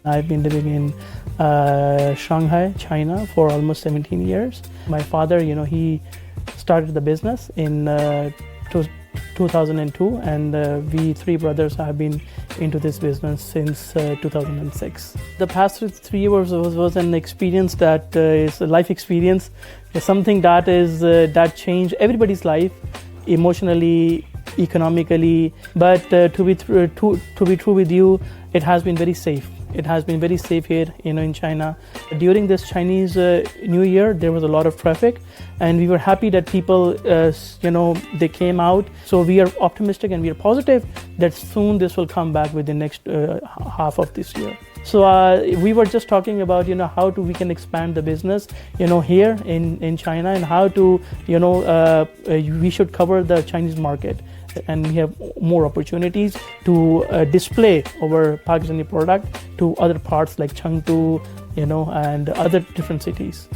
I've been living in Shanghai, China for almost 17 years. My father, he started the business in 2002, and we three brothers have been into this business since 2006. The past 3 years was an experience that is a life experience. It's something that that changed everybody's life emotionally, economically. But to be true with you, it has been very safe. It has been very safe here, in China. During this Chinese New Year, there was a lot of traffic, and we were happy that people, they came out. So we are optimistic and we are positive that soon this will come back within the next half of this year. So we were just talking about, how we can expand the business, here in China, and how to, we should cover the Chinese market. And we have more opportunities to display our Pakistani product to other parts like Chengdu, and other different cities.